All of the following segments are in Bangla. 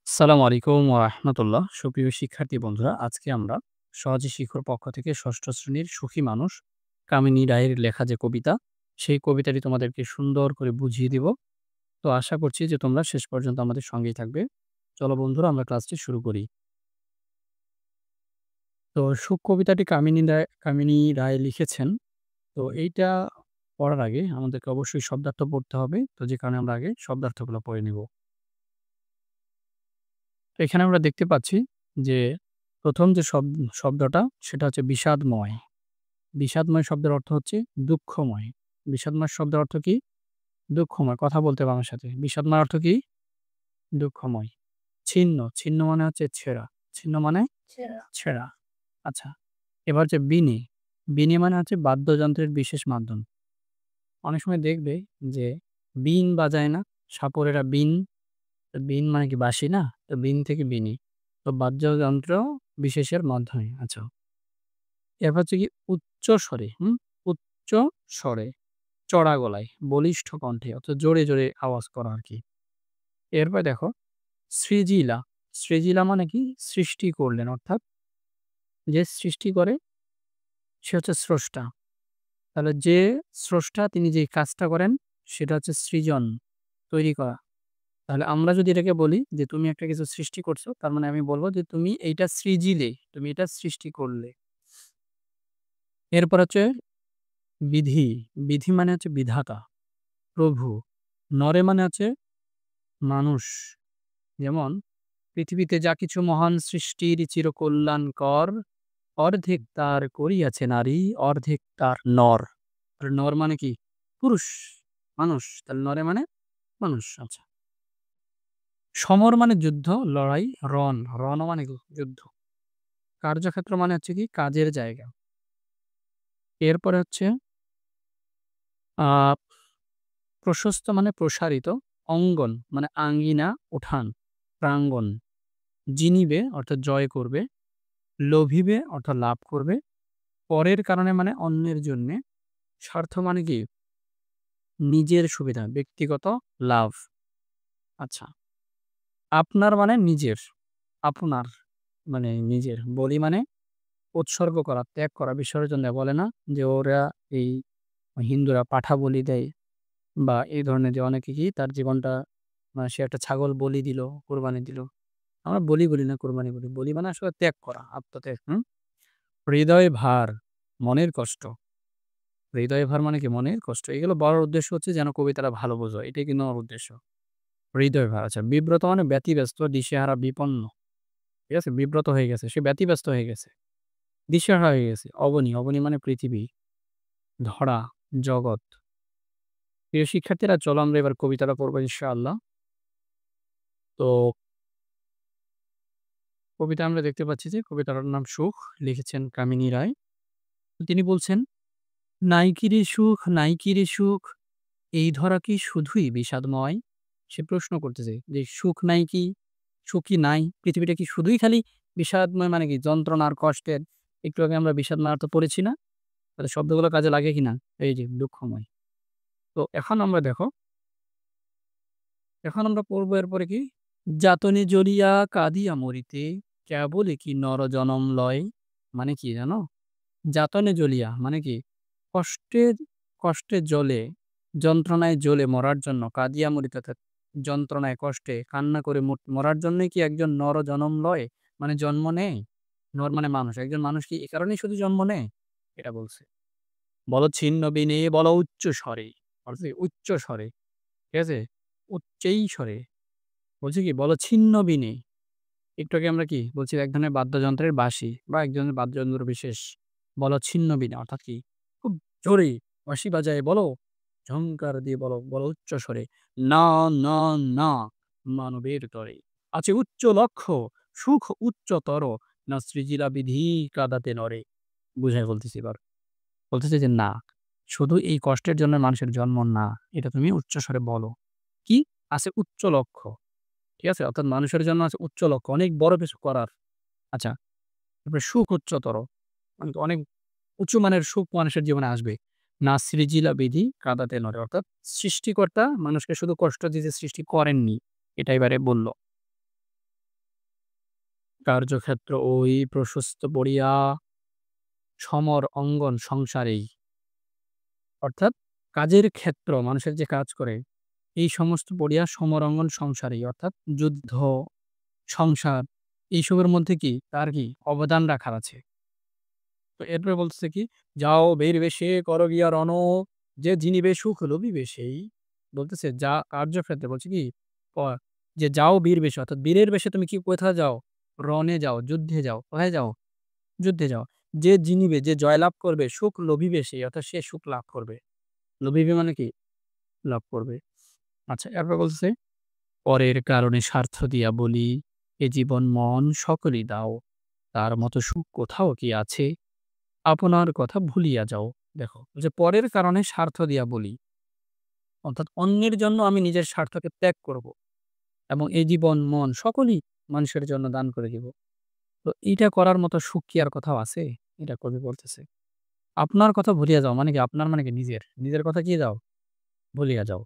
আসসালামু আলাইকুম ওয়া রাহমাতুল্লাহ। সুপ্রিয় শিক্ষার্থী বন্ধুরা, আজকে আমরা সহজে শিক্ষার পক্ষ থেকে ৬ষ্ঠ শ্রেণীর সুখী মানুষ কামিনী রায়ের লেখা যে কবিতা, সেই কবিতাটি তোমাদেরকে সুন্দর করে বুঝিয়ে দিব। তো আশা করছি যে তোমরা শেষ পর্যন্ত আমাদের সঙ্গেই থাকবে। চলো বন্ধুরা, আমরা ক্লাসটি শুরু করি। তো সুখ কবিতাটি কামিনী রায় লিখেছেন। তো এইটা পড়ার আগে আমাদেরকে অবশ্যই শব্দার্থ পড়তে হবে। তো যে কারণে আমরা আগে শব্দার্থগুলো পড়ে নিব। তো এখানে আমরা দেখতে পাচ্ছি যে ১ম যে শব্দটা সেটা হচ্ছে বিষাদময়। বিষাদময় শব্দের অর্থ হচ্ছে দুঃখময়। বিষাদময় শব্দের অর্থ কি? দুঃখময়। কথা বলতে হবে আমার সাথে। বিষাদময় অর্থ কি? দুঃখময়। ছিন্ন, ছিন্ন মানে হচ্ছে ছেঁড়া। ছিন্ন মানে? ছেঁড়া। আচ্ছা। এবার হচ্ছে বিনি। বিনি মানে হচ্ছে বাদ্যযন্ত্রের বিশেষ মাধ্যম। অনেক সময় দেখবে যে বীণ বাজায় না? সাপরেরা বীণ, তো বীণ মানে কি বাঁশি না? তো বীণ থেকে বিনি। তো বাদ্যযন্ত্র বিশেষের মাধ্যমে। আচ্ছা। এরপর হচ্ছে কি উচ্চ স্বরে, উচ্চ স্বরে, চড়া গলায়, বলিষ্ঠ কণ্ঠে অর্থাৎ জোরে, জোরে আওয়াজ করা আরকি। এরপর দেখো সৃজিলা। সৃজিলা মানে কি? সৃষ্টি করলেন অর্থাৎ যে সৃষ্টি করে সে হচ্ছে স্রষ্টা। তাহলে যে স্রষ্টা তিনি যে কাজটা করেন সেটা হচ্ছে সৃজন, তৈরি করা। তাহলে আমরা যদি এটাকে বলি যে তুমি একটা কিছু সৃষ্টি করছো, তার মানে আমি বলব যে তুমি এইটা সৃজিলে, তুমি এটা সৃষ্টি করলে। এরপর হচ্ছে বিধি। বিধি মানে হচ্ছে বিধাতা, প্রভু। নরে মানে হচ্ছে মানুষ। যেমন পৃথিবীতে যা কিছু মহান সৃষ্টির চিরকল্যাণকর, অর্ধেক তার করিয়াছে নারী, অর্ধেক তার নর। তাহলে নর মানে কি? পুরুষ, মানুষ। তাহলে নরে মানে মানুষ। আচ্ছা। সমর মানে যুদ্ধ, লড়াই, রণ। রণ মানে কি? যুদ্ধ। কার্যক্ষেত্র মানে হচ্ছে কি? কাজের জায়গা। এরপরে হচ্ছে আ প্রশস্ত মানে প্রসারিত, অঙ্গন মানে আঙ্গিনা, উঠান, প্রাঙ্গণ। জিনিবে অর্থাৎ জয় করবে, লোভিবে অর্থাৎ লাভ করবে, পরের কারণে মানে অন্যের জন্যে, স্বার্থ মানে কি? নিজের সুবিধা, ব্যক্তিগত লাভ। আচ্ছা। আপনার মানে নিজের, আপনার মানে নিজের। বলি মানে উৎসর্গ করা, ত্যাগ করা, বিসর্জন দেয়া। বলে না যে ওরা এই হিন্দুরা পাঠা বলি দেয় বা এই ধরনের যে অনেকে কি তার জীবনটা সে একটা ছাগল বলি দিল, কোরবানি দিল। আমরা বলি বলি না, কোরবানি বলি। বলি মানে আসলে ত্যাগ করা, আত্মত্যাগ। হৃদয় ভার, মনের কষ্ট। হৃদয় ভার মানে কি? মনের কষ্ট। এগুলো বলার উদ্দেশ্য হচ্ছে যেন কবিতাটা ভালো বোঝো। এটাই কিন্তু আমার উদ্দেশ্য। হৃদয় ভার। আচ্ছা, বিব্রত মানে ব্যতিব্যস্ত, দিশেহারা, বিপন্ন। ঠিক আছে? বিব্রত হয়ে গেছে। সে ব্যতিব্যস্ত হয়ে গেছে। দিশেহারা হয়ে গেছে। অবনী, অবনী মানে পৃথিবী, ধরা, জগৎ। প্রিয় শিক্ষার্থীরা, চলো আমরা এবার কবিতাটা পড়বো ইনশাআল্লাহ। তো কবিতা আমরা দেখতে পাচ্ছি যে কবিতাটার নাম সুখ, লিখেছেন কামিনী রায়। তিনি বলছেন, নাইকিরে সুখ, নাইকিরে সুখ, এই ধরা কি শুধুই বিষাদময়? সে প্রশ্ন করতেছে যে সুখ নাই কি? সুখ কি নাই? পৃথিবীটা কি শুধুই খালি বিষাদময় মানে কি? যন্ত্রণা আর কষ্টের। একটু আগে আমরা বিষাদময় অর্থ পড়েছি না? তাহলে শব্দগুলো কাজে লাগে কিনা? এই যে দুঃখময়। তো এখন আমরা দেখো, এখন আমরা পড়বো এরপরে কি? যাতনে জ্বলিয়া কাঁদিয়া মরিতে, কেবলই কি নর জনম লয়? মানে কি জানো? যাতনে জ্বলিয়া মানে কি? কষ্টের কষ্টে জ্বলে, যন্ত্রণায় জ্বলে মরার জন্য কাঁদিয়া মরিতে অর্থাৎ যন্ত্রণায় কষ্টে কান্না করে মরার জন্যই কি একজন নর জনম লয়? মানে জন্ম নেয়? নর মানে মানুষ। একজন মানুষ কি এ কারণেই শুধু জন্ম নেয়? এটা বলছে। বলো ছিন্ন বিনে বলো উচ্চ স্বরে। অর্থাৎ কি? উচ্চ স্বরে। ঠিক আছে? উচ্চেই স্বরে। বলছে কি? বলো ছিন্ন বিনে। একটু আগে আমরা কি বলছি? এক ধরনের বাদ্যযন্ত্রের বাঁশি বা এক ধরনের বাদ্যযন্ত্র বিশেষ। বলো ছিন্ন বিনে অর্থাৎ কি? খুব জোরে বাঁশি বাজায় বলো, ঝংকার দিয়ে বলো, বলো উচ্চ স্বরে, না, না, না মানবের তরে। আছে উচ্চ লক্ষ্য, সুখ উচ্চতর, না সৃজিলা বিধি কাদাতে নরে। বুঝায় বলতেছি এবার। বলতেছে যে না, শুধু এই কষ্টের জন্য মানুষের জন্ম না। এটা তুমি উচ্চস্বরে বলো। কি? আছে উচ্চ লক্ষ্য। ঠিক আছে? অর্থাৎ মানুষের জন্য আছে উচ্চ লক্ষ্য, অনেক বড় কিছু করার। আচ্ছা, তারপরে সুখ উচ্চতর। মানে অনেক উঁচু মানের সুখ মানুষের জীবনে আসবে। না সৃজিলা বিধি কাদাতে নড়ে। অর্থাৎ সৃষ্টিকর্তা মানুষকে শুধু কষ্ট দিতে সৃষ্টি করেননি। এটা এবারে বলল। কার্যক্ষেত্র ওই প্রশস্ত পড়িয়া সমর অঙ্গন সংসারেই। অর্থাৎ কাজের ক্ষেত্র মানুষের যে কাজ করে এই সমস্ত পড়িয়া সমর অঙ্গন সংসারেই। অর্থাৎ যুদ্ধ, সংসার এইসবের মধ্যে কি তার কি অবদান রাখার আছে। তো এরপরে বলতেছে কি, "যাও বীর বেশে কর গিয়া রণ, যে জিনিবে সুখ লভিবে সেই।" বলতেছে যা কার্যক্ষেত্রে বলছে কি প যে যাও বীর বেশে অর্থাৎ বীরের বেশে তুমি কি কোথায় যাও? রণে যাও, যুদ্ধে যাও। কোথায় যাও? যুদ্ধে যাও। যে জিনিবে যে জয়লাভ করবে সুখ লভিবে সেই অর্থাৎ সে সুখ লাভ করবে। লভিবে মানে কি? লাভ করবে। আচ্ছা এরপর বলতেছে, "পরের কারণে স্বার্থ দিয়া বলি, এ জীবন মন সকলই দাও। তার মতো সুখ কোথাও কি আছে? আপনার কথা ভুলিয়া যাও।" দেখো যে পরের কারণে স্বার্থ দিয়া বলি, অর্থাৎ অন্যের জন্য আমি নিজের স্বার্থকে ত্যাগ করব এবং এই জীবন মন সকলই মানুষের জন্য দান করে দিব। তো এইটা করার মতো সুখ কি আর কোথাও আছে? এটা কবি বলতেছে। আপনার কথা ভুলিয়া যাও মানে কি আপনার মানে কি নিজের। নিজের কথা কি যাও? ভুলিয়া যাও।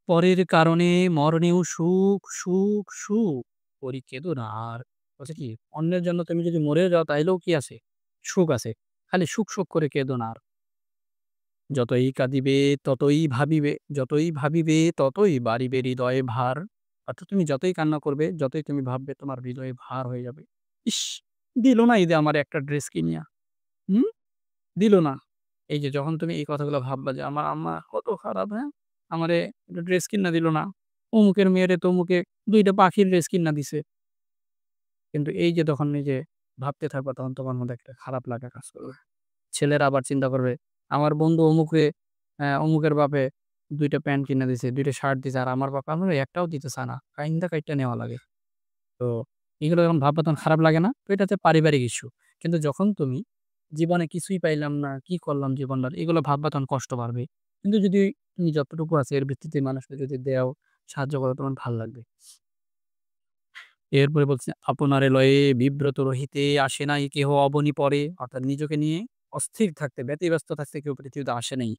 পরের কারণে মরণেও সুখ, সুখ, সুখ করি কেদো না আর। বলছে কি অন্যের জন্য তুমি যদি মরেও যাও তাইলেও কি আছে? সুখ আছে। খালি সুখ, সুখ করে কেদো না আর। যতই কাঁদিবে ততই ভাবিবে, যতই ভাবিবে ততই বাড়িবে হৃদয়ে ভার। অর্থাৎ তুমি যতই কান্না করবে, যতই তুমি ভাববে তোমার হৃদয়ে ভার হয়ে যাবে। ইস! দিল না ঈদে আমারে একটা ড্রেস কিনিয়া। হুম? দিল না। এই যে যখন তুমি এই কথাগুলো ভাববা যে আমার আম্মা কত খারাপ, হ্যাঁ? আমারে একটা ড্রেস কিইন্যা দিল না। অমুকের মেয়েরে তমুকে ২ টা পাখির ড্রেস কিইন্যা দিছে। কিন্তু এই যে তখন এই যে ভাবতে থাকবা তখন তোমার মধ্যে একটা খারাপ লাগা কাজ করবে। ছেলেরা আবার চিন্তা করবে, আমার বন্ধু অমুকে অমুকের বাপে ২ টা প্যান্ট কিইন্যা দিছে, ২ টা শার্ট দিছে আর আমার বাপে আমারে একটাও দিতে চায় না। কাইন্দা কাইট্টা নেওয়া লাগে। তো এগুলো যখন ভাববা তখন খারাপ লাগে না? তো এটা হচ্ছে পারিবারিক ইস্যু। কিন্তু যখন তুমি জীবনে কিছুই পাইলাম না, কি করলাম জীবনটার এগুলো ভাববা তখন কষ্ট বাড়বে। কিন্তু যদি তুমি যতটুকু আছে এর ভিত্তিতে মানুষকে যদি দেও, সাহায্য করো তোমার ভাল লাগবে। এরপরে বলছে, "আপনারে লয়ে বিব্রত রহিতে আসে নাই কেহ অবনী পরে।" অর্থাৎ নিজেকে নিয়ে অস্থির থাকতে, ব্যতিব্যস্ত থাকতে কেউ পৃথিবীতে আসে নাই।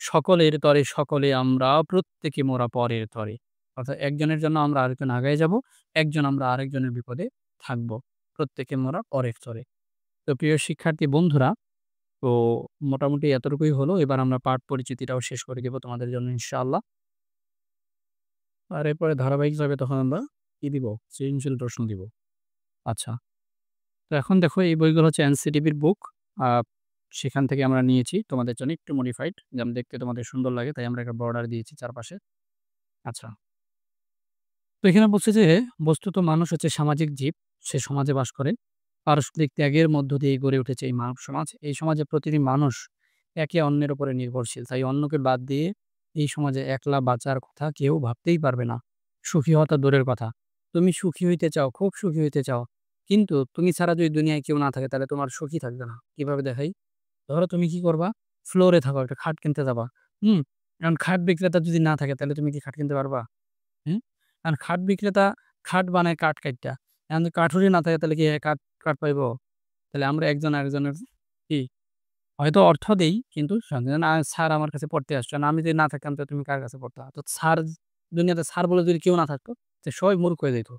"সকলের তরে সকলে আমরা, প্রত্যেকে মোরা পরের তরে।" অর্থাৎ একজনের জন্য আমরা আরেকজন আগায়ে যাবো, একজন আমরা আরেকজনের বিপদে থাকবো। প্রত্যেকে মোরা পরের তরে। তো প্রিয় শিক্ষার্থী বন্ধুরা, তো মোটামুটি এতটুকুই হলো। এবার আমরা পাঠ পরিচিতিটাও শেষ করে দিব তোমাদের জন্য ইনশাআল্লাহ। আর এরপরে ধারাবাহিকভাবে তখন আমরা কি দিব? সৃজনশীল প্রশ্ন দিব। আচ্ছা। তো এখন দেখো এই বইগুলো হচ্ছে এনসিটিভির বুক। আ সেখান থেকে আমরা নিয়েছি তোমাদের জন্য একটু মডিফাইড যেন দেখতে তোমাদের সুন্দর লাগে তাই আমরা একটা বর্ডার দিয়েছি চারপাশে। আচ্ছা। তো এখানে বলছে যে বস্তুত মানুষ হচ্ছে সামাজিক জীব। সে সমাজে বাস করে। পারস্পরিক ত্যাগের মধ্য দিয়েই গড়ে উঠেছে এই মানব সমাজ। এই সমাজে প্রতিটি মানুষ একে অন্যের উপরে নির্ভরশীল। তাই অন্যকে বাদ দিয়ে এই সমাজে একলা বাঁচার কথা কেউ ভাবতেই পারবে না। সুখী হওয়া তো দূরের কথা। তুমি সুখী হইতে চাও, খুব সুখী হইতে চাও। কিন্তু তুমি ছাড়া যদি দুনিয়ায় কেউ না থাকে তাহলে তোমার সুখই থাকবে না। কিভাবে দেখাই? ধরো তুমি কি করবা? ফ্লোরে থাকো, একটা খাট কিনতে যাবা। হুম? এখন খাট বিক্রেতা যদি না থাকে তাহলে তুমি কি খাট কিনতে পারবা? হুম? কারণ খাট বিক্রেতা খাট বানায় কাঠ কাইট্টা। এখন যদি কাঠুরি না থাকে তাহলে কি কাঠ পাইবো? তাহলে আমরা একজন আরেকজনের কি হয়তো অর্থ দেই কিন্তু না স্যার আমার কাছে পড়তে আসছো। না আমি যদি না থাকতাম তো তুমি কার কাছে পড়তা? তো স্যার দুনিয়াতে স্যার বলে যদি কেউ না থাকতো তো সবাই মূর্খ হয়ে যাইত।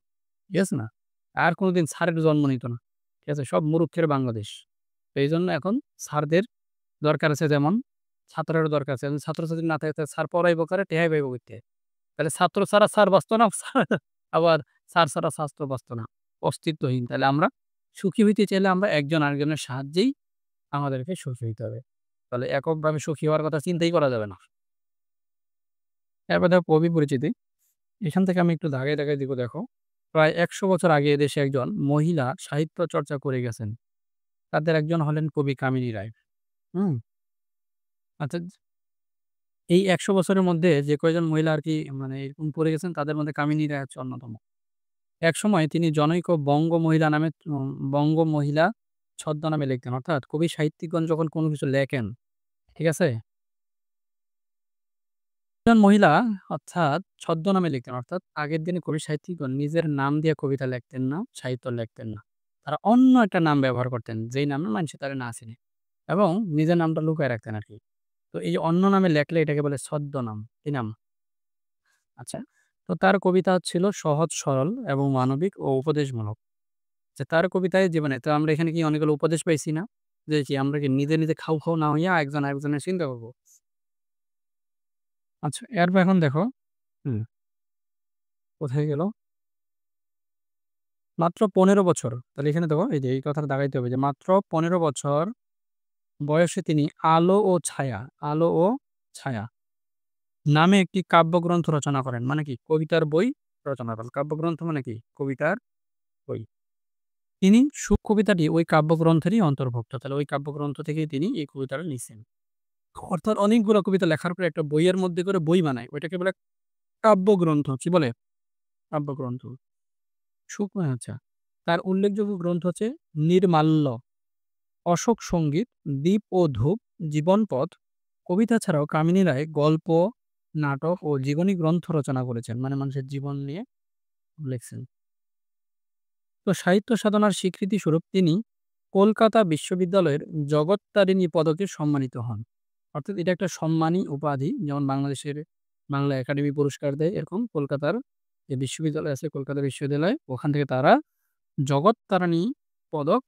ঠিক আছে না? আর কোনদিন স্যারের জন্ম নিত না। ঠিক আছে? সব মুরুক্ষের বাংলাদেশ। তো এইজন্য এখন স্যারদের দরকার আছে যেমন ছাত্রেরও দরকার আছে। এখন ছাত্র-ছাত্রী না থাকে তাহলে স্যার পড়াইবো কারে? টেহাই পাইবো কইতে? তাহলে ছাত্র ছাড়া স্যার বাঁচত না, আবার স্যার ছাড়া ছাত্র বাঁচত না। অস্তিত্বহীন। তাহলে আমরা সুখী হইতে চাইলে আমরা একজন আরেকজনের সাহায্যেই আমাদেরকে সুখী হইতে হবে। তাহলে এককভাবে সুখী হওয়ার কথা চিন্তাই করা যাবে না। এরপর দেখো কবি পরিচিতি। এখান থেকে আমি একটু দাগায়, দাগায় দিব দেখো। প্রায় ১০০ বছর আগে এদেশে একজন মহিলা সাহিত্য চর্চা করে গেছেন। তাদের একজন হলেন কবি কামিনী রায়। হুম? আচ্ছা এই ১০০ বছরের মধ্যে যে কয়জন মহিলা আরকি মানে এরকম করে গেছেন তাদের মধ্যে কামিনী রায় হচ্ছে অন্যতম। একসময় তিনি জনৈক বঙ্গমহিলা নামে বঙ্গমহিলা ছদ্মনামে লিখতেন। অর্থাৎ কবি সাহিত্যিকগণ যখন কোনো কিছু লেখেন, ঠিক আছে? একজন মহিলা অর্থাৎ ছদ্মনামে লিখতেন। অর্থাৎ আগের দিনে কবি সাহিত্যিকগণ নিজের নাম দিয়ে কবিতা লেখতেন না, সাহিত্য লেখতেন না। তারা অন্য একটা নাম ব্যবহার করতেন, যেই নামে মানুষে তারে না চিনে। এবং নিজের নামটা লুকায় রাখতেন আরকি। তো এই যে অন্য নামে লেখলে এটাকে বলে ছদ্মনাম। কি নাম? আচ্ছা। তো তার কবিতা ছিল সহজ সরল এবং মানবিক ও উপদেশমূলক। যে তার কবিতায় জীবনে তো আমরা এখানে কি অনেকগুলো উপদেশ পাইছি না? যে কি আমরা কি নিজে, নিজে খাউ, খাউ না হইয়া একজন আরেকজনের চিন্তা করব। আচ্ছা এরপর এখন দেখো হুম, কোথায় গেল? মাত্র ১৫ বছর। তাহলে এখানে দেখো এই যে এই কথাটা দাগাইতে হবে যে মাত্র ১৫ বছর বয়সে তিনি 'আলো ও ছায়া', 'আলো ও ছায়া' নামে একটি কাব্যগ্রন্থ রচনা করেন। মানে কি? কবিতার বই রচনা করেন। কাব্যগ্রন্থ মানে কি? কবিতার বই। তিনি সুখ কবিতাটি ওই কাব্যগ্রন্থেরই অন্তর্ভুক্ত। তাহলে ওই কাব্যগ্রন্থ থেকেই তিনি এই কবিতাটা নিছেন। অর্থাৎ অনেকগুলা কবিতা লেখার পরে একটা বইয়ের মধ্যে করে বই বানায়। ওইটাকে বলে কাব্যগ্রন্থ। কি বলে? কাব্যগ্রন্থ। সুখ আচ্ছা। তার উল্লেখযোগ্য গ্রন্থ হচ্ছে 'নির্মাল্য', 'অশোক সঙ্গীত', 'দ্বীপ ও ধূপ', 'জীবনপথ'। কবিতা ছাড়াও কামিনী রায় গল্প, নাটক ও জীবনী গ্রন্থ রচনা করেছেন। মানে মানুষের জীবন নিয়ে লিখছেন। তো সাহিত্য সাধনার স্বীকৃতিস্বরূপ তিনি কলকাতা বিশ্ববিদ্যালয়ের জগত্তারিণী পদকে সম্মানিত হন। অর্থাৎ এটা একটা সম্মানী উপাধি। যেমন বাংলাদেশের বাংলা একাডেমি পুরস্কার দেয়, এরকম কলকাতার যে বিশ্ববিদ্যালয় আছে, কলকাতা বিশ্ববিদ্যালয়, ওখান থেকে তারা জগত্তারিণী পদক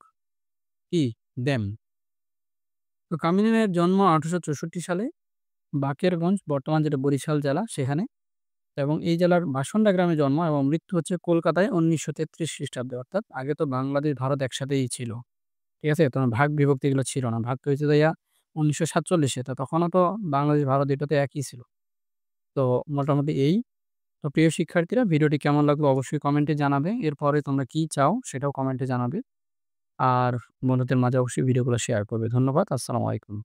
কি দেন। তো কামিনী রায়ের জন্ম ১৮৬৪ সালে বাকেরগঞ্জ, বর্তমান যেটা বরিশাল জেলা, সেখানে এবং এই জেলার বাসন্ডা গ্রামে জন্ম এবং মৃত্যু হচ্ছে কলকাতায় ১৯৩৩ খ্রিস্টাব্দে। অর্থাৎ আগে তো বাংলাদেশ, ভারত একসাথেই ছিল। ঠিক আছে? তখন ভাগ বিভক্তি এগুলো ছিল না। ভাগ তো হইছে যাইয়া ১৯৪৭ এ। তো তখনও তো বাংলাদেশ, ভারত এটা তো একই ছিল। তো মোটামুটি এই। তো প্রিয় শিক্ষার্থীরা ভিডিওটি কেমন লাগলো অবশ্যই কমেন্টে জানাবে। এরপরে তোমরা কি চাও সেটাও কমেন্টে জানাবে। আর বন্ধুদের মাঝে অবশ্যই ভিডিওগুলো শেয়ার করবে। ধন্যবাদ। আসসালামু আলাইকুম।